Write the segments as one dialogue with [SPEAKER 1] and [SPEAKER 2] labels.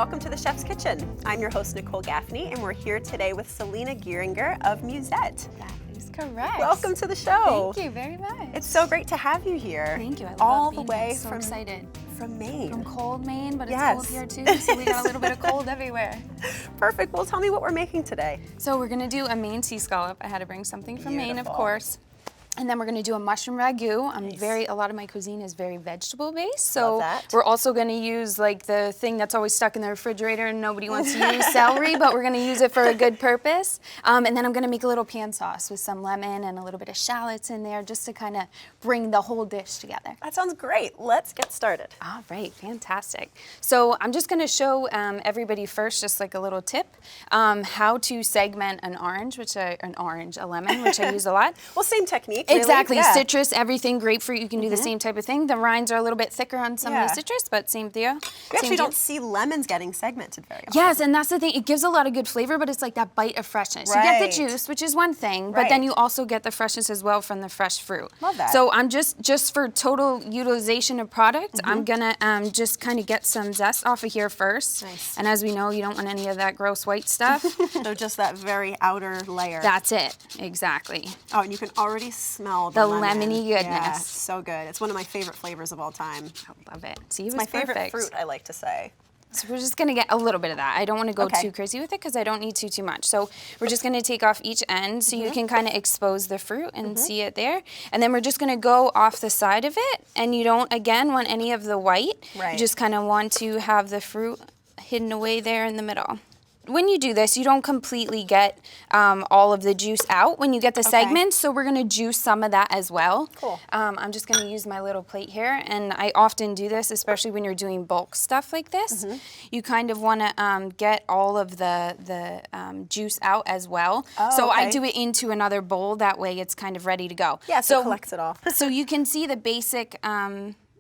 [SPEAKER 1] welcome to the Chef's Kitchen. I'm your host, Nicole Gaffney, and we're here today with Selena Gearinger of Musette.
[SPEAKER 2] That is correct.
[SPEAKER 1] Welcome to the show.
[SPEAKER 2] Thank you very much.
[SPEAKER 1] It's so great to have you here.
[SPEAKER 2] Thank you. I love
[SPEAKER 1] all
[SPEAKER 2] being
[SPEAKER 1] the way
[SPEAKER 2] here. So
[SPEAKER 1] from
[SPEAKER 2] excited.
[SPEAKER 1] From Maine.
[SPEAKER 2] From cold Maine, but it's
[SPEAKER 1] Yes.
[SPEAKER 2] cold here too, so we got a little bit of cold everywhere.
[SPEAKER 1] Perfect. Well, tell me what we're making today.
[SPEAKER 2] So we're gonna do a Maine sea scallop. I had to bring something from Maine, of
[SPEAKER 1] Beautiful.
[SPEAKER 2] course. And then we're gonna do a mushroom ragout.
[SPEAKER 1] Nice.
[SPEAKER 2] A lot of my cuisine is very vegetable based. So
[SPEAKER 1] Love that.
[SPEAKER 2] we're also gonna use like the thing that's always stuck in the refrigerator and nobody wants to use, celery, but we're gonna use it for a good purpose. And then I'm gonna make a little pan sauce with some lemon and a little bit of shallots in there just to kind of bring the whole dish together.
[SPEAKER 1] That sounds great. Let's get started.
[SPEAKER 2] All right, fantastic. So I'm just gonna show everybody first, just like a little tip, how to segment a lemon, which I use a lot.
[SPEAKER 1] Well, same technique. Really.
[SPEAKER 2] Exactly,
[SPEAKER 1] Yeah.
[SPEAKER 2] citrus, everything, grapefruit, you can do the same type of thing. The rinds are a little bit thicker on some of the citrus, but same deal.
[SPEAKER 1] We actually don't see lemons getting segmented very often.
[SPEAKER 2] Yes, and that's the thing. It gives a lot of good flavor, but it's like that bite of freshness. You get the juice, which is one thing, but then you also get the freshness as well from the fresh fruit.
[SPEAKER 1] Love that.
[SPEAKER 2] So I'm just for total utilization of product, I'm gonna just kind of get some zest off of here first.
[SPEAKER 1] Nice.
[SPEAKER 2] And as we know, you don't want any of that gross white stuff.
[SPEAKER 1] So just that very outer layer.
[SPEAKER 2] That's it, exactly.
[SPEAKER 1] Oh, and you can already smell
[SPEAKER 2] The
[SPEAKER 1] lemon.
[SPEAKER 2] lemony goodness.
[SPEAKER 1] Yeah, so good. It's one of my favorite flavors of all time.
[SPEAKER 2] I love it. See, it
[SPEAKER 1] It's
[SPEAKER 2] was
[SPEAKER 1] my favorite
[SPEAKER 2] perfect.
[SPEAKER 1] fruit, I like to say.
[SPEAKER 2] So we're just gonna get a little bit of that. I don't wanna go too crazy with it because I don't need too much. So we're just gonna take off each end so you can kind of expose the fruit and see it there. And then we're just gonna go off the side of it, and you don't, again, want any of the white.
[SPEAKER 1] Right.
[SPEAKER 2] You just kind of want to have the fruit hidden away there in the middle. When you do this, you don't completely get all of the juice out when you get the segments, so we're gonna juice some of that as well.
[SPEAKER 1] Cool.
[SPEAKER 2] I'm just gonna use my little plate here, and I often do this, especially when you're doing bulk stuff like this. You kind of wanna get all of the juice out as well.
[SPEAKER 1] Oh,
[SPEAKER 2] so I
[SPEAKER 1] okay.
[SPEAKER 2] do it into another bowl, that way it's kind of ready to go.
[SPEAKER 1] Yeah, so it collects it all.
[SPEAKER 2] So you can see the basic,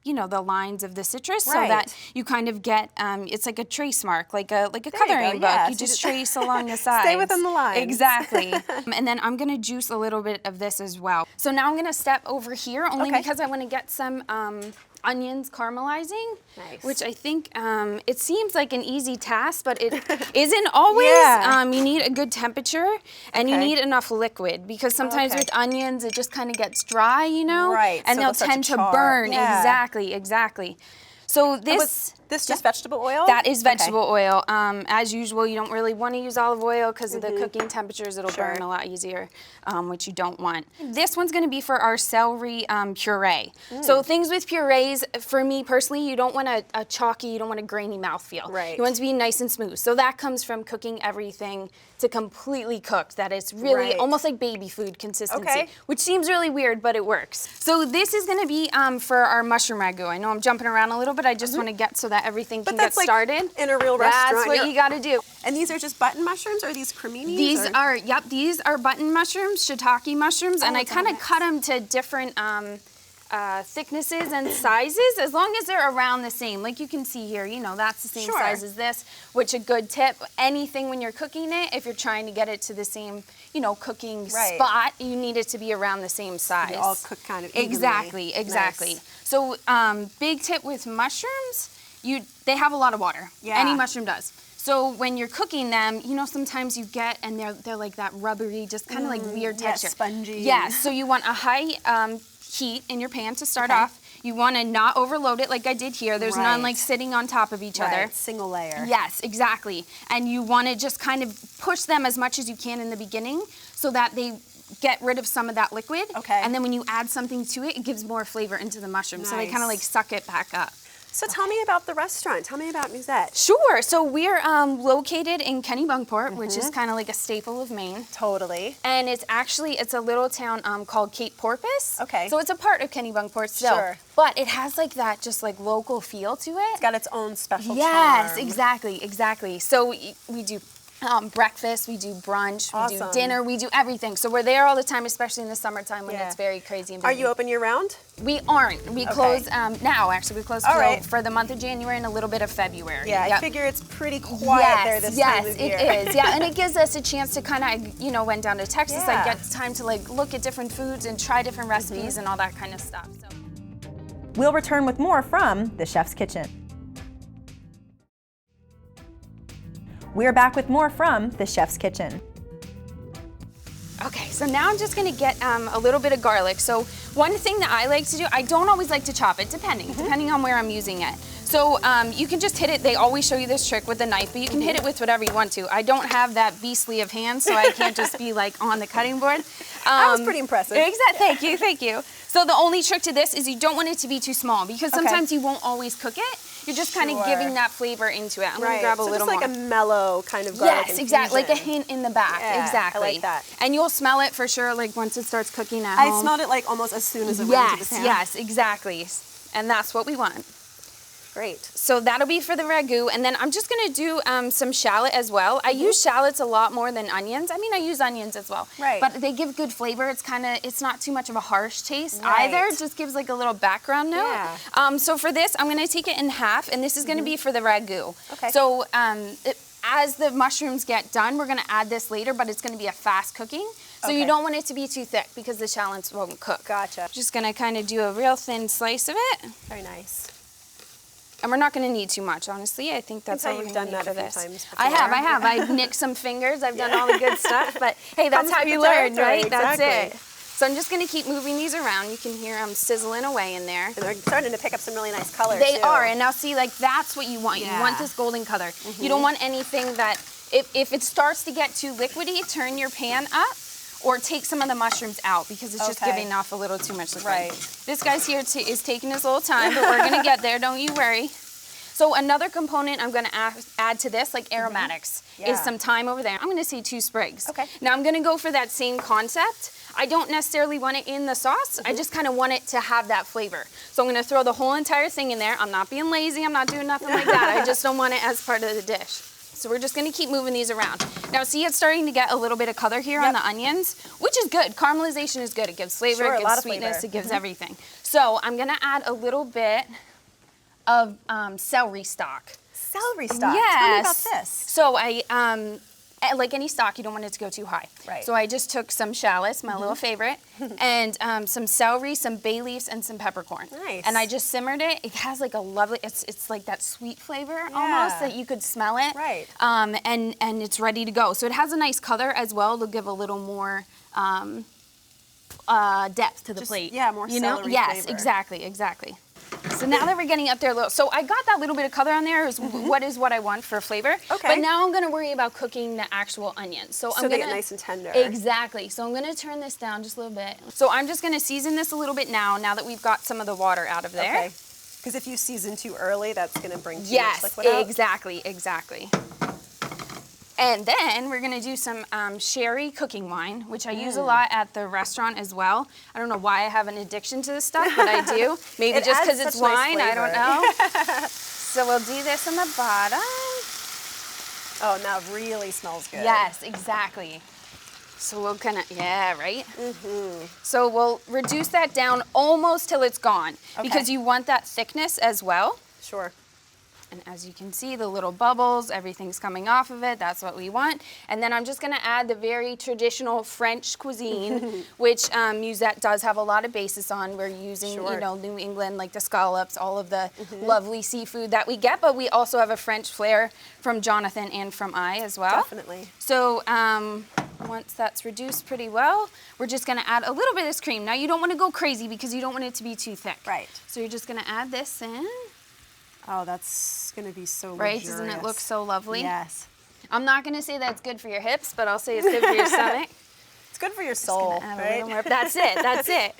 [SPEAKER 2] you know, the lines of the citrus, so
[SPEAKER 1] Right.
[SPEAKER 2] that you kind of get, it's like a trace mark, like a
[SPEAKER 1] you
[SPEAKER 2] coloring
[SPEAKER 1] go,
[SPEAKER 2] book.
[SPEAKER 1] yeah.
[SPEAKER 2] You
[SPEAKER 1] So
[SPEAKER 2] just
[SPEAKER 1] you
[SPEAKER 2] trace along the sides.
[SPEAKER 1] Stay within the lines.
[SPEAKER 2] Exactly. And then I'm gonna juice a little bit of this as well. So now I'm gonna step over here, only because I wanna get some onions caramelizing, which I think it seems like an easy task, but it isn't always.
[SPEAKER 1] Yeah.
[SPEAKER 2] You need a good temperature, and you need enough liquid, because sometimes with onions it just kind of gets dry, you know,
[SPEAKER 1] Right,
[SPEAKER 2] and
[SPEAKER 1] so
[SPEAKER 2] they'll
[SPEAKER 1] they'll start
[SPEAKER 2] tend
[SPEAKER 1] to
[SPEAKER 2] to
[SPEAKER 1] char.
[SPEAKER 2] burn.
[SPEAKER 1] Yeah.
[SPEAKER 2] Exactly. So this.
[SPEAKER 1] This just vegetable oil?
[SPEAKER 2] That is vegetable oil. As usual, you don't really want to use olive oil because of the cooking temperatures. It'll burn a lot easier, which you don't want. This one's going to be for our celery puree. So things with purees, for me personally, you don't want a chalky, you don't want a grainy mouthfeel.
[SPEAKER 1] Right.
[SPEAKER 2] You want it to be nice and smooth. So that comes from cooking everything to completely cooked, that it's really almost like baby food consistency, which seems really weird, but it works. So this is going to be for our mushroom ragout. I know I'm jumping around a little bit. I just want to get so that everything can get started.
[SPEAKER 1] Like in a real restaurant.
[SPEAKER 2] That's what you got to do.
[SPEAKER 1] And these are just button mushrooms, or are these creminis?
[SPEAKER 2] These are, these are button mushrooms, shiitake mushrooms, and I kind of cut them to different thicknesses and sizes, as long as they're around the same. Like you can see here, you know, that's the same size as this, which a good tip, anything when you're cooking it, if you're trying to get it to the same, you know, cooking spot, you need it to be around the same size.
[SPEAKER 1] They all cook kind of evenly.
[SPEAKER 2] Exactly.
[SPEAKER 1] Nice.
[SPEAKER 2] So big tip with mushrooms, they have a lot of water.
[SPEAKER 1] Yeah.
[SPEAKER 2] Any mushroom does. So when you're cooking them, you know, sometimes you get, and they're like that rubbery, just kind of like weird texture.
[SPEAKER 1] Spongy.
[SPEAKER 2] Yeah, so you want a high heat in your pan to start off. You want to not overload it like I did here. There's none like sitting on top of each other.
[SPEAKER 1] Single layer.
[SPEAKER 2] Yes, exactly. And you want to just kind of push them as much as you can in the beginning so that they get rid of some of that liquid. And then when you add something to it, it gives more flavor into the mushroom. So they kind of like suck it back up.
[SPEAKER 1] So tell me about the restaurant. Tell me about Musette.
[SPEAKER 2] Sure. So we're located in Kennebunkport, which is kind of like a staple of Maine.
[SPEAKER 1] Totally.
[SPEAKER 2] And it's a little town called Cape Porpoise.
[SPEAKER 1] Okay.
[SPEAKER 2] So it's a part of Kennebunkport still.
[SPEAKER 1] Sure.
[SPEAKER 2] But it has like that just like local feel to it.
[SPEAKER 1] It's got its own special
[SPEAKER 2] Yes,
[SPEAKER 1] charm.
[SPEAKER 2] exactly. So we do breakfast, we do brunch, we do dinner, we do everything. So we're there all the time, especially in the summertime when it's very crazy and busy.
[SPEAKER 1] Are you open year round?
[SPEAKER 2] We aren't. We close now, actually. We close for the month of January and a little bit of February.
[SPEAKER 1] Yeah, I figure it's pretty quiet there this time of year.
[SPEAKER 2] Yes, it is. Yeah, and it gives us a chance to kind of, you know, went down to Texas, like get time to like look at different foods and try different recipes and all that kind of stuff. So.
[SPEAKER 3] We'll return with more from the Chef's Kitchen. We're back with more from the Chef's Kitchen.
[SPEAKER 2] Okay, so now I'm just gonna get a little bit of garlic. So one thing that I like to do, I don't always like to chop it, depending on where I'm using it. So you can just hit it, they always show you this trick with the knife, but you can hit it with whatever you want to. I don't have that beastly of hands, so I can't just be like on the cutting board.
[SPEAKER 1] That was pretty impressive.
[SPEAKER 2] Exactly, thank you. So the only trick to this is you don't want it to be too small because sometimes you won't always cook it. You're just kind of giving that flavor into it. I'm gonna grab a little more.
[SPEAKER 1] Just like a mellow kind of garlic
[SPEAKER 2] Yes, exactly, like a hint in the back, exactly.
[SPEAKER 1] I like that.
[SPEAKER 2] And you'll smell it for sure, like once it starts cooking at home.
[SPEAKER 1] I smelled it like almost as soon as it went into the pan.
[SPEAKER 2] Yes, exactly. And that's what we want.
[SPEAKER 1] Great.
[SPEAKER 2] So that'll be for the ragu, and then I'm just gonna do some shallot as well. I use shallots a lot more than onions. I mean, I use onions as well, but they give good flavor. It's not too much of a harsh taste either. It just gives like a little background note. So for this, I'm gonna take it in half, and this is gonna be for the ragu. Okay. So as the mushrooms get done, we're gonna add this later, but it's gonna be a fast cooking. So you don't want it to be too thick because the shallots won't cook.
[SPEAKER 1] Gotcha.
[SPEAKER 2] Just gonna kind of do a real thin slice of it.
[SPEAKER 1] Very nice.
[SPEAKER 2] And we're not going to need too much, honestly. I think that's all we're going to need for this.
[SPEAKER 1] Times before.
[SPEAKER 2] I have. I've nicked some fingers. I've done all the good stuff. But hey, that's how you learn, right? That's it. So I'm just going to keep moving these around. You can hear them sizzling away in there.
[SPEAKER 1] And they're starting to pick up some really nice color,
[SPEAKER 2] They are. And now see, like, that's what you want. You want this golden color. You don't want anything that, if it starts to get too liquidy, turn your pan up. Or take some of the mushrooms out because it's just giving off a little too much liquid. This guy's here is taking his little time, but we're gonna get there, don't you worry. So another component I'm gonna add to this, like aromatics, is some thyme over there. I'm gonna say 2 sprigs. Okay. Now I'm gonna go for that same concept. I don't necessarily want it in the sauce, I just kind of want it to have that flavor. So I'm gonna throw the whole entire thing in there. I'm not being lazy, I'm not doing nothing like that. I just don't want it as part of the dish. So we're just gonna keep moving these around. Now see, it's starting to get a little bit of color here on the onions, which is good. Caramelization is good. It gives flavor, it gives sweetness, it gives everything. So I'm gonna add a little bit of celery stock.
[SPEAKER 1] Celery stock?
[SPEAKER 2] Yes.
[SPEAKER 1] Tell me about this.
[SPEAKER 2] So I, like any stock, you don't want it to go too high. So I just took some shallots, my little favorite, and some celery, some bay leaves, and some peppercorn. Nice. And I just simmered it. It has like a lovely, it's like that sweet flavor almost that you could smell it. Right. And it's ready to go. So it has a nice color as well. It'll give a little more depth to the plate. Yeah, more celery flavor. Exactly. So now that we're getting up there a little, so I got that little bit of color on there is what I want for flavor. Okay. But now I'm gonna worry about cooking the actual onions. So I'm gonna
[SPEAKER 1] get nice and tender.
[SPEAKER 2] Exactly. So I'm gonna turn this down just a little bit. So I'm just gonna season this a little bit now that we've got some of the water out of there.
[SPEAKER 1] Okay. Because if you season too early, that's gonna bring too much liquid out.
[SPEAKER 2] Exactly. And then we're gonna do some sherry cooking wine, which I use a lot at the restaurant as well. I don't know why I have an addiction to this stuff, but I do. Maybe just because it's wine, I don't know. So we'll do this on the bottom.
[SPEAKER 1] Oh, now it really smells good.
[SPEAKER 2] Yes, exactly. So we'll kind of, right? So we'll reduce that down almost till it's gone because you want that thickness as well.
[SPEAKER 1] Sure.
[SPEAKER 2] And as you can see, the little bubbles, everything's coming off of it. That's what we want. And then I'm just gonna add the very traditional French cuisine, which Musette does have a lot of basis on. We're using, you know, New England, like the scallops, all of the lovely seafood that we get, but we also have a French flair from Jonathan and from I as well.
[SPEAKER 1] Definitely.
[SPEAKER 2] So once that's reduced pretty well, we're just gonna add a little bit of this cream. Now you don't wanna go crazy because you don't want it to be too thick. Right. So you're just gonna add this in.
[SPEAKER 1] Oh, that's gonna be so
[SPEAKER 2] right?
[SPEAKER 1] luxurious.
[SPEAKER 2] Doesn't it look so lovely?
[SPEAKER 1] Yes.
[SPEAKER 2] I'm not gonna say that's good for your hips, but I'll say it's good for your stomach.
[SPEAKER 1] It's good for your soul, right?
[SPEAKER 2] That's it.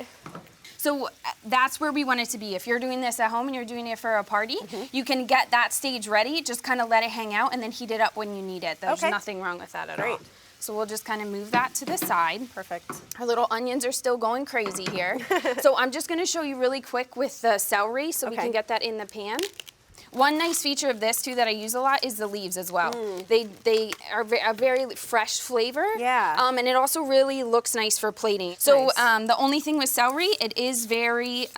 [SPEAKER 2] So that's where we want it to be. If you're doing this at home and you're doing it for a party, you can get that stage ready, just kind of let it hang out and then heat it up when you need it. There's nothing wrong with that at all. So we'll just kind of move that to the side. Perfect. Our little onions are still going crazy here. So I'm just gonna show you really quick with the celery so we can get that in the pan. One nice feature of this too that I use a lot is the leaves as well. They are a very fresh flavor. Yeah. And it also really looks nice for plating. So the only thing with celery, it is very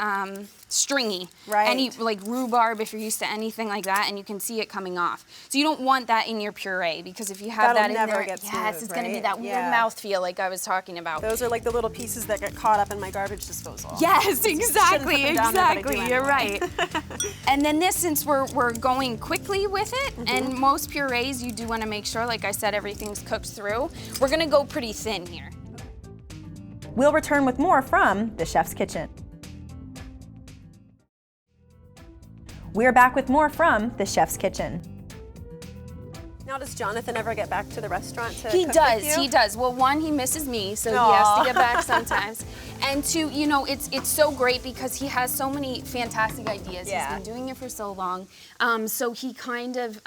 [SPEAKER 2] stringy. Right. Any like rhubarb, if you're used to anything like that, and you can see it coming off. So you don't want that in your puree because if you have that in there, it's going to be that weird mouthfeel like I was talking about.
[SPEAKER 1] Those are like the little pieces that get caught up in my garbage disposal.
[SPEAKER 2] Yes, exactly. You're right. And then this, since we're we're going quickly with it, and most purees, you do want to make sure, like I said, everything's cooked through. We're gonna go pretty thin here.
[SPEAKER 3] We'll return with more from the Chef's Kitchen. We're back with more from the Chef's Kitchen.
[SPEAKER 1] Now, does Jonathan ever get back to the restaurant to
[SPEAKER 2] He
[SPEAKER 1] cook
[SPEAKER 2] does,
[SPEAKER 1] with you?
[SPEAKER 2] he does. Well, one, he misses me, so he has to get back sometimes. And two, you know, it's so great because he has so many fantastic ideas.
[SPEAKER 1] Yeah.
[SPEAKER 2] He's been doing it for so long. So he kind of,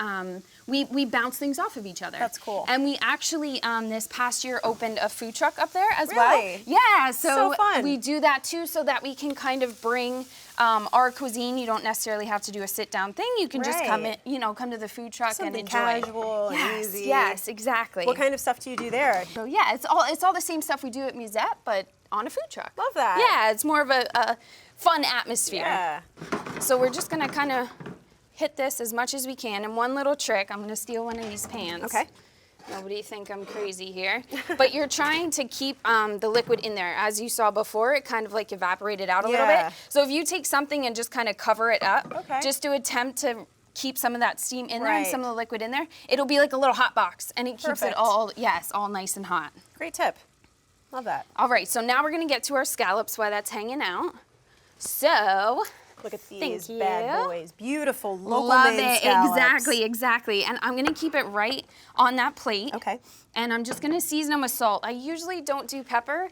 [SPEAKER 2] we bounce things off of each other.
[SPEAKER 1] That's cool.
[SPEAKER 2] And we actually, this past year, opened a food truck up there as
[SPEAKER 1] Really?
[SPEAKER 2] well. Yeah, so
[SPEAKER 1] fun.
[SPEAKER 2] we do that too so that we can kind of bring our cuisine. You don't necessarily have to do a sit-down thing. You can just come in, you know, come to the food truck
[SPEAKER 1] Something
[SPEAKER 2] and enjoy.
[SPEAKER 1] casual and easy.
[SPEAKER 2] Yes, exactly.
[SPEAKER 1] What kind of stuff do you do there?
[SPEAKER 2] So yeah, it's all the same stuff we do at Musette, but on a food truck.
[SPEAKER 1] Love that.
[SPEAKER 2] Yeah, it's more of a fun atmosphere.
[SPEAKER 1] Yeah.
[SPEAKER 2] So we're just gonna kind of hit this as much as we can. And one little trick, I'm gonna steal one of these pans.
[SPEAKER 1] Okay.
[SPEAKER 2] Nobody think I'm crazy here. But you're trying to keep the liquid in there. As you saw before, it kind of like evaporated out a little bit. So if you take something and just kind of cover it up, just to attempt to keep some of that steam in there and some of the liquid in there, it'll be like a little hot box, and it keeps it all, all nice and hot.
[SPEAKER 1] Great tip. Love that.
[SPEAKER 2] All right, so now we're gonna get to our scallops while that's hanging out. So,
[SPEAKER 1] look at these
[SPEAKER 2] Thank
[SPEAKER 1] bad
[SPEAKER 2] you.
[SPEAKER 1] boys. Beautiful, local
[SPEAKER 2] love
[SPEAKER 1] made
[SPEAKER 2] it,
[SPEAKER 1] scallops.
[SPEAKER 2] exactly. And I'm gonna keep it right on that plate.
[SPEAKER 1] Okay.
[SPEAKER 2] And I'm just gonna season them with salt. I usually don't do pepper,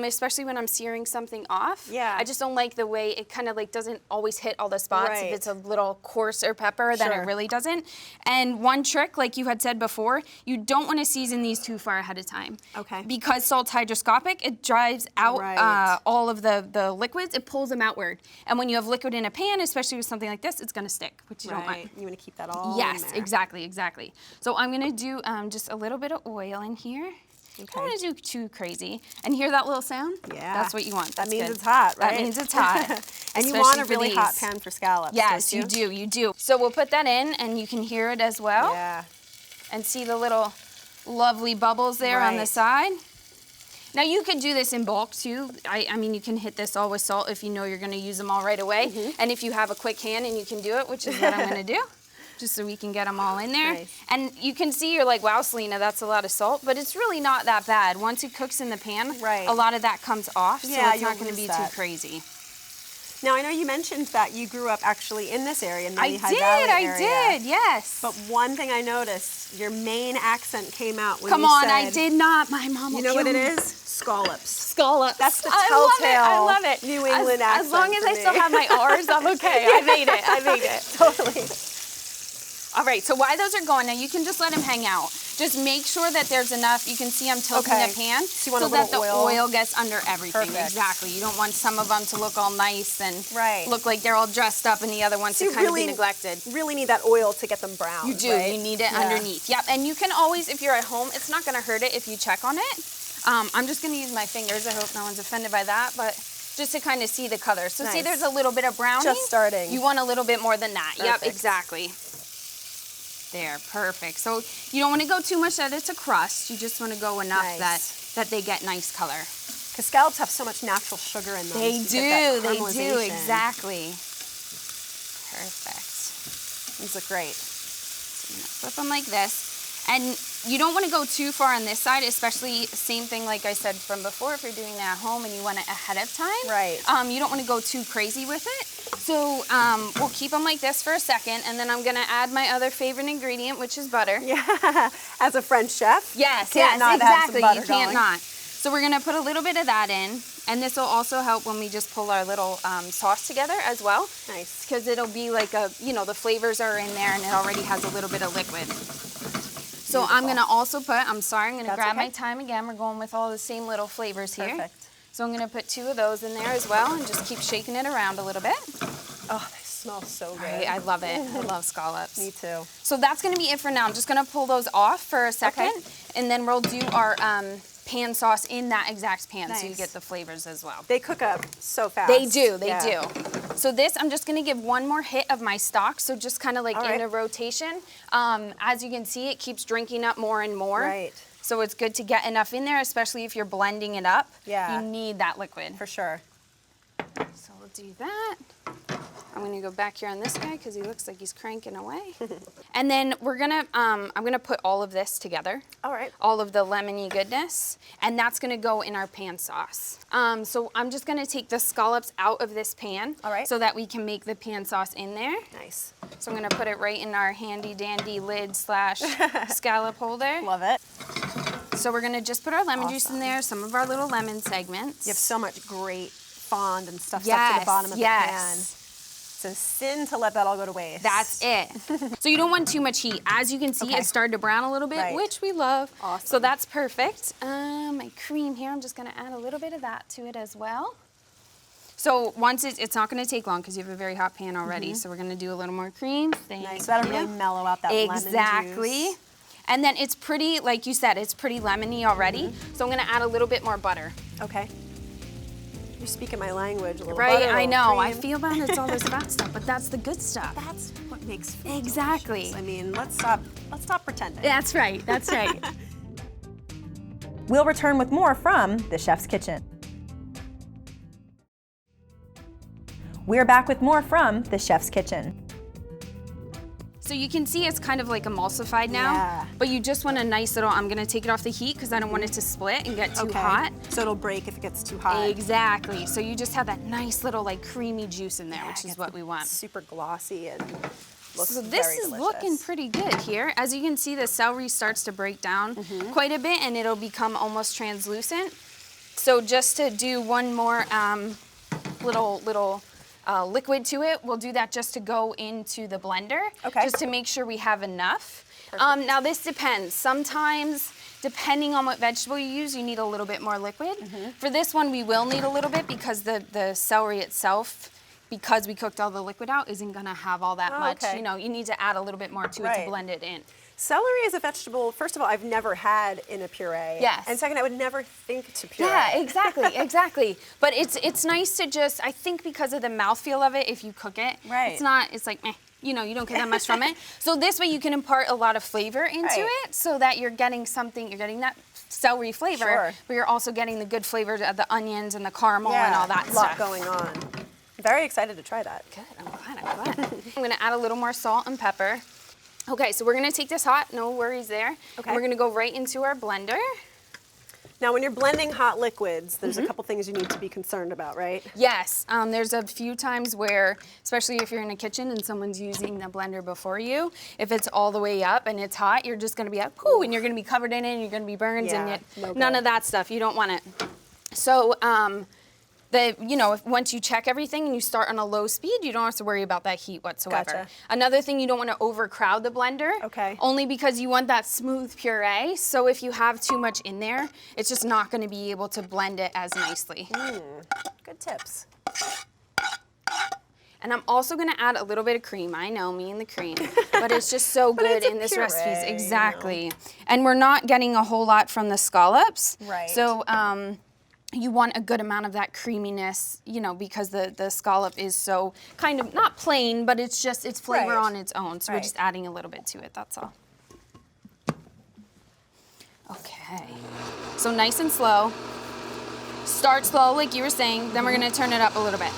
[SPEAKER 2] especially when I'm searing something off.
[SPEAKER 1] Yeah.
[SPEAKER 2] I just don't like the way it kind of like doesn't always hit all the spots.
[SPEAKER 1] Right.
[SPEAKER 2] If it's a little coarser pepper, then it really doesn't. And one trick, like you had said before, you don't wanna season these too far ahead of time.
[SPEAKER 1] Okay.
[SPEAKER 2] Because salt's hygroscopic, it drives out all of the liquids, it pulls them outward. And when you have liquid in a pan, especially with something like this, it's gonna stick, which you don't want.
[SPEAKER 1] You want to keep that all
[SPEAKER 2] Yes,
[SPEAKER 1] in there.
[SPEAKER 2] exactly. So I'm gonna do just a little bit of oil in here. You don't want to do too crazy. And hear that little sound?
[SPEAKER 1] Yeah.
[SPEAKER 2] That's what you want.
[SPEAKER 1] That
[SPEAKER 2] That's
[SPEAKER 1] means
[SPEAKER 2] good.
[SPEAKER 1] it's hot, right?
[SPEAKER 2] That means it's hot.
[SPEAKER 1] And you
[SPEAKER 2] Especially
[SPEAKER 1] want a
[SPEAKER 2] for
[SPEAKER 1] really hot
[SPEAKER 2] these.
[SPEAKER 1] pan for scallops.
[SPEAKER 2] Yes,
[SPEAKER 1] don't
[SPEAKER 2] you do. So we'll put that in, and you can hear it as well.
[SPEAKER 1] Yeah.
[SPEAKER 2] And see the little lovely bubbles there on the side. Now you could do this in bulk too. I mean, you can hit this all with salt if you know you're gonna use them all right away. And if you have a quick hand and you can do it, which is what I'm gonna do, just so we can get them all in there.
[SPEAKER 1] Nice.
[SPEAKER 2] And you can see, you're like, wow, Selena, that's a lot of salt, but it's really not that bad. Once it cooks in the pan, a lot of that comes off, so it's not gonna be too crazy.
[SPEAKER 1] Now, I know you mentioned that you grew up actually in this area, in the Lehigh Valley
[SPEAKER 2] I
[SPEAKER 1] area.
[SPEAKER 2] did, yes.
[SPEAKER 1] But one thing I noticed, your main accent came out when
[SPEAKER 2] Come
[SPEAKER 1] you
[SPEAKER 2] on,
[SPEAKER 1] said,
[SPEAKER 2] I did not. My mom will
[SPEAKER 1] you know what
[SPEAKER 2] kill
[SPEAKER 1] it
[SPEAKER 2] me.
[SPEAKER 1] is? Scallops.
[SPEAKER 2] Scallops.
[SPEAKER 1] That's the
[SPEAKER 2] I love it.
[SPEAKER 1] New England accent.
[SPEAKER 2] As long as I
[SPEAKER 1] for
[SPEAKER 2] still
[SPEAKER 1] me.
[SPEAKER 2] have my R's, I'm okay. I made it.
[SPEAKER 1] Totally.
[SPEAKER 2] All right, so while those are going, now you can just let them hang out. Just make sure that there's enough. You can see I'm tilting the pan
[SPEAKER 1] So you want
[SPEAKER 2] that the
[SPEAKER 1] oil.
[SPEAKER 2] oil gets under everything.
[SPEAKER 1] Perfect.
[SPEAKER 2] Exactly. You don't want some of them to look all nice and
[SPEAKER 1] Right.
[SPEAKER 2] look like they're all dressed up, and the other ones to kind of be neglected.
[SPEAKER 1] Really need that oil to get them brown.
[SPEAKER 2] You do.
[SPEAKER 1] Right?
[SPEAKER 2] You need it underneath. Yep. And you can always, if you're at home, it's not going to hurt it if you check on it. I'm just going to use my fingers. I hope no one's offended by that, but just to kind of see the color. So see, there's a little bit of browning.
[SPEAKER 1] Just starting.
[SPEAKER 2] You want a little bit more than that.
[SPEAKER 1] Perfect.
[SPEAKER 2] Yep. Exactly. There, perfect. So you don't want to go too much that it's a crust. You just want to go enough that they get nice color.
[SPEAKER 1] Because scallops have so much natural sugar in them.
[SPEAKER 2] They
[SPEAKER 1] so you get that
[SPEAKER 2] do,
[SPEAKER 1] caramelization.
[SPEAKER 2] exactly. Perfect.
[SPEAKER 1] These look great.
[SPEAKER 2] So I'm gonna flip them like this. And you don't want to go too far on this side, especially same thing like I said from before, if you're doing that at home and you want it ahead of time.
[SPEAKER 1] Right.
[SPEAKER 2] You don't want to go too crazy with it. So we'll keep them like this for a second, and then I'm gonna add my other favorite ingredient, which is butter.
[SPEAKER 1] Yeah, as a French chef.
[SPEAKER 2] Yes,
[SPEAKER 1] can't not
[SPEAKER 2] exactly.
[SPEAKER 1] Have some butter
[SPEAKER 2] You can't
[SPEAKER 1] going.
[SPEAKER 2] not. So we're gonna put a little bit of that in, and this will also help when we just pull our little sauce together as well.
[SPEAKER 1] Nice.
[SPEAKER 2] Because it'll be like a, you know, the flavors are in there and it already has a little bit of liquid. So I'm gonna also put, I'm gonna grab my thyme again. We're going with all the same little flavors here.
[SPEAKER 1] Perfect.
[SPEAKER 2] So I'm gonna put 2 of those in there as well and just keep shaking it around a little bit.
[SPEAKER 1] Oh, they smell so good.
[SPEAKER 2] Right, I love it. I love scallops.
[SPEAKER 1] Me too.
[SPEAKER 2] So that's gonna be it for now. I'm just gonna pull those off for a second, and then we'll do our pan sauce in that exact pan so you get the flavors as well.
[SPEAKER 1] They cook up so fast.
[SPEAKER 2] They do, they do. So this, I'm just gonna give one more hit of my stock, so just kind of like in a rotation. As you can see, it keeps drinking up more and more.
[SPEAKER 1] Right.
[SPEAKER 2] So it's good to get enough in there, especially if you're blending it up.
[SPEAKER 1] Yeah.
[SPEAKER 2] You need that liquid.
[SPEAKER 1] For sure.
[SPEAKER 2] So we'll do that. I'm gonna go back here on this guy because he looks like he's cranking away. And then we're gonna, I'm gonna put all of this together.
[SPEAKER 1] All right.
[SPEAKER 2] All of the lemony goodness, and that's gonna go in our pan sauce. So I'm just gonna take the scallops out of this pan.
[SPEAKER 1] All right.
[SPEAKER 2] So that we can make the pan sauce in there.
[SPEAKER 1] Nice.
[SPEAKER 2] So I'm gonna put it right in our handy dandy lid / scallop holder.
[SPEAKER 1] Love it.
[SPEAKER 2] So we're gonna just put our lemon juice in there, some of our little lemon segments.
[SPEAKER 1] You have so much great fond and stuff stuck to the bottom of the pan. It's a sin to let that all go to waste.
[SPEAKER 2] That's it. So you don't want too much heat. As you can see, it started to brown a little bit, which we love.
[SPEAKER 1] Awesome.
[SPEAKER 2] So that's perfect. My cream here, I'm just gonna add a little bit of that to it as well. So once it's not gonna take long because you have a very hot pan already. So we're gonna do a little more cream.
[SPEAKER 1] Nice, so that'll really mellow out that lemon juice.
[SPEAKER 2] Exactly. And then it's pretty, like you said, it's pretty lemony already. So I'm gonna add a little bit more butter.
[SPEAKER 1] Okay. You're speaking my language a little.
[SPEAKER 2] Right,
[SPEAKER 1] butter,
[SPEAKER 2] I know.
[SPEAKER 1] cream.
[SPEAKER 2] I feel bad it's all this bad stuff, but that's the good stuff.
[SPEAKER 1] That's what makes food
[SPEAKER 2] Exactly.
[SPEAKER 1] delicious. I mean, let's stop pretending.
[SPEAKER 2] That's right, that's right.
[SPEAKER 3] We'll return with more from the Chef's Kitchen. We're back with more from the Chef's Kitchen.
[SPEAKER 2] So you can see it's kind of like emulsified now,
[SPEAKER 1] Yeah.
[SPEAKER 2] but you just want a nice little, I'm gonna take it off the heat because I don't want it to split and get too hot.
[SPEAKER 1] So it'll break if it gets too hot.
[SPEAKER 2] Exactly. So you just have that nice little like creamy juice in there, which is what we want.
[SPEAKER 1] Super glossy and looks
[SPEAKER 2] So this
[SPEAKER 1] very
[SPEAKER 2] is
[SPEAKER 1] delicious.
[SPEAKER 2] looking pretty good here. As you can see, the celery starts to break down quite a bit and it'll become almost translucent. So just to do one more little liquid to it, we'll do that just to go into the blender, just to make sure we have enough. Now this depends. Sometimes, depending on what vegetable you use, you need a little bit more liquid. For this one, we will need a little bit because the celery itself, because we cooked all the liquid out, isn't gonna have all that much. You know, you need to add a little bit more to it to blend it in.
[SPEAKER 1] Celery is a vegetable, first of all, I've never had in a puree.
[SPEAKER 2] Yes.
[SPEAKER 1] And second, I would never think to puree.
[SPEAKER 2] Yeah, exactly, exactly. But it's nice to just, I think because of the mouthfeel of it, if you cook it, it's like, meh, you know, you don't get that much from it. So this way you can impart a lot of flavor into it so that you're getting something, you're getting that celery flavor, but you're also getting the good flavor of the onions and the caramel and all that stuff.
[SPEAKER 1] A lot going on. Very excited to try that.
[SPEAKER 2] Good, I'm glad. I'm gonna add a little more salt and pepper. Okay, so we're gonna take this hot, no worries there. And we're gonna go right into our blender.
[SPEAKER 1] Now, when you're blending hot liquids, there's a couple things you need to be concerned about, right?
[SPEAKER 2] Yes, there's a few times where, especially if you're in a kitchen and someone's using the blender before you, if it's all the way up and it's hot, you're just gonna be like, ooh, and you're gonna be covered in it and you're gonna be burned and none of that stuff, you don't want it. So, you know, once you check everything and you start on a low speed, you don't have to worry about that heat whatsoever.
[SPEAKER 1] Gotcha.
[SPEAKER 2] Another thing, you don't want to overcrowd the blender. Only because you want that smooth puree. So if you have too much in there, it's just not going to be able to blend it as nicely.
[SPEAKER 1] Good tips.
[SPEAKER 2] And I'm also going to add a little bit of cream. I know, me and the cream. But it's just so good in this recipe. Exactly. You know. And we're not getting a whole lot from the scallops.
[SPEAKER 1] Right.
[SPEAKER 2] So, you want a good amount of that creaminess, you know, because the scallop is so kind of, not plain, but it's just, it's flavor on its own. So we're just adding a little bit to it, that's all. Okay. So nice and slow. Start slow, like you were saying, then we're gonna turn it up a little bit.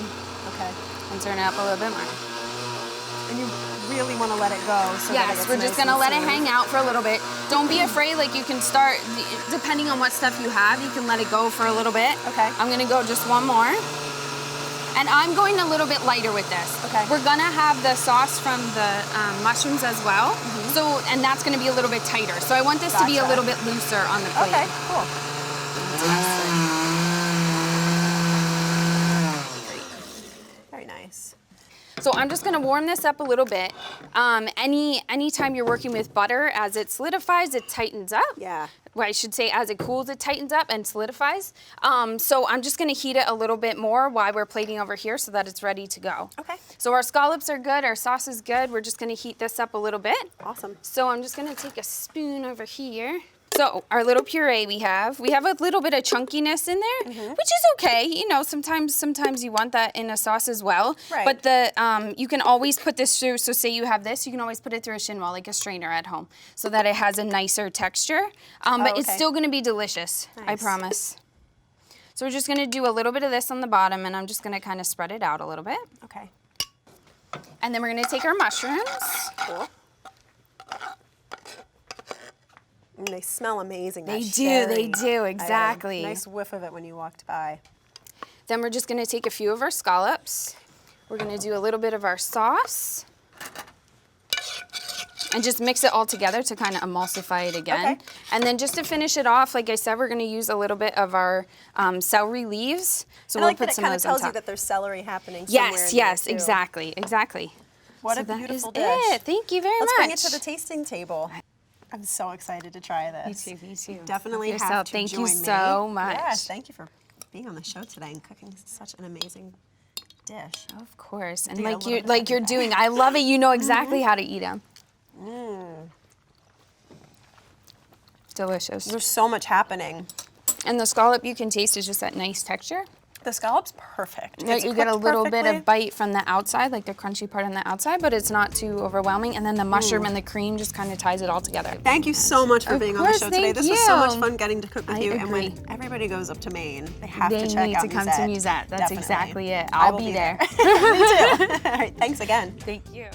[SPEAKER 1] Okay.
[SPEAKER 2] And turn it up a little bit more.
[SPEAKER 1] And you really want to let it go. So that it gets
[SPEAKER 2] we're just gonna let it hang out for a little bit. Don't be afraid, like you can start, depending on what stuff you have, you can let it go for a little bit.
[SPEAKER 1] Okay.
[SPEAKER 2] I'm gonna go just one more. And I'm going a little bit lighter with this.
[SPEAKER 1] Okay.
[SPEAKER 2] We're gonna have the sauce from the mushrooms as well. So, and that's gonna be a little bit tighter. So I want this to be a little bit looser on the plate.
[SPEAKER 1] Okay, cool. Very nice.
[SPEAKER 2] So I'm just gonna warm this up a little bit. Anytime you're working with butter, as it solidifies, it tightens up.
[SPEAKER 1] Yeah.
[SPEAKER 2] Well, I should say as it cools, it tightens up and solidifies. So I'm just gonna heat it a little bit more while we're plating over here so that it's ready to go.
[SPEAKER 1] Okay.
[SPEAKER 2] So our scallops are good, our sauce is good. We're just gonna heat this up a little bit.
[SPEAKER 1] Awesome.
[SPEAKER 2] So I'm just gonna take a spoon over here. So our little puree we have a little bit of chunkiness in there, which is okay. You know, sometimes you want that in a sauce as well.
[SPEAKER 1] Right.
[SPEAKER 2] But the you can always put this through, so say you have this, you can always put it through a chinois, like a strainer at home, so that it has a nicer texture. But it's still gonna be delicious, I promise. So we're just gonna do a little bit of this on the bottom, and I'm just gonna kind of spread it out a little bit.
[SPEAKER 1] Okay.
[SPEAKER 2] And then we're gonna take our mushrooms.
[SPEAKER 1] Cool. And they smell amazing.
[SPEAKER 2] They do, exactly.
[SPEAKER 1] I got a nice whiff of it when you walked by.
[SPEAKER 2] Then we're just gonna take a few of our scallops. We're gonna do a little bit of our sauce. And just mix it all together to kind of emulsify it again.
[SPEAKER 1] Okay.
[SPEAKER 2] And then just to finish it off, like I said, we're gonna use a little bit of our celery leaves. So
[SPEAKER 1] And I
[SPEAKER 2] we'll
[SPEAKER 1] like
[SPEAKER 2] put
[SPEAKER 1] that it
[SPEAKER 2] some
[SPEAKER 1] kind
[SPEAKER 2] of
[SPEAKER 1] of
[SPEAKER 2] those on
[SPEAKER 1] tells you
[SPEAKER 2] top.
[SPEAKER 1] that there's celery happening somewhere in
[SPEAKER 2] Yes,
[SPEAKER 1] there,
[SPEAKER 2] yes,
[SPEAKER 1] too.
[SPEAKER 2] exactly.
[SPEAKER 1] What
[SPEAKER 2] So
[SPEAKER 1] a
[SPEAKER 2] that
[SPEAKER 1] beautiful
[SPEAKER 2] is
[SPEAKER 1] dish.
[SPEAKER 2] it. Thank you very
[SPEAKER 1] Let's
[SPEAKER 2] much.
[SPEAKER 1] bring it to the tasting table. I'm so excited to try this.
[SPEAKER 2] Me too.
[SPEAKER 1] Definitely
[SPEAKER 2] Help
[SPEAKER 1] have
[SPEAKER 2] yourself.
[SPEAKER 1] to
[SPEAKER 2] Thank
[SPEAKER 1] join
[SPEAKER 2] you
[SPEAKER 1] me.
[SPEAKER 2] so much.
[SPEAKER 1] Yes, thank you for being on the show today and cooking such an amazing dish.
[SPEAKER 2] Of course, and
[SPEAKER 1] Yeah, a
[SPEAKER 2] like
[SPEAKER 1] little bit
[SPEAKER 2] you're
[SPEAKER 1] of
[SPEAKER 2] doing, I love it. You know exactly how to eat them. Delicious.
[SPEAKER 1] There's so much happening.
[SPEAKER 2] And the scallop, you can taste, is just that nice texture.
[SPEAKER 1] The scallop's perfect.
[SPEAKER 2] Right,
[SPEAKER 1] It's
[SPEAKER 2] you get a
[SPEAKER 1] cooked
[SPEAKER 2] little bit
[SPEAKER 1] perfectly.
[SPEAKER 2] of bite from the outside, like the crunchy part on the outside, but it's not too overwhelming. And then the mushroom and the cream just kind of ties it all together.
[SPEAKER 1] Thank you so much for
[SPEAKER 2] Of
[SPEAKER 1] being on the
[SPEAKER 2] course,
[SPEAKER 1] show today.
[SPEAKER 2] thank
[SPEAKER 1] This was so much
[SPEAKER 2] you.
[SPEAKER 1] fun getting to cook with
[SPEAKER 2] I
[SPEAKER 1] you.
[SPEAKER 2] agree.
[SPEAKER 1] And when everybody goes up to Maine, they have
[SPEAKER 2] They
[SPEAKER 1] to check
[SPEAKER 2] need
[SPEAKER 1] out
[SPEAKER 2] to come to Musette. That's
[SPEAKER 1] Definitely.
[SPEAKER 2] exactly it.
[SPEAKER 1] I
[SPEAKER 2] I'll
[SPEAKER 1] will
[SPEAKER 2] be there.
[SPEAKER 1] Me too. All right, thanks again.
[SPEAKER 2] Thank you.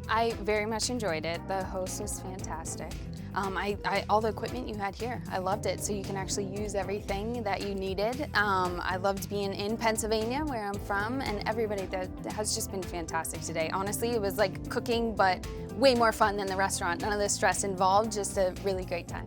[SPEAKER 2] I very much enjoyed it. The host was fantastic. All the equipment you had here, I loved it. So you can actually use everything that you needed. I loved being in Pennsylvania, where I'm from, and everybody that has just been fantastic today. Honestly, it was like cooking, but way more fun than the restaurant. None of the stress involved, just a really great time.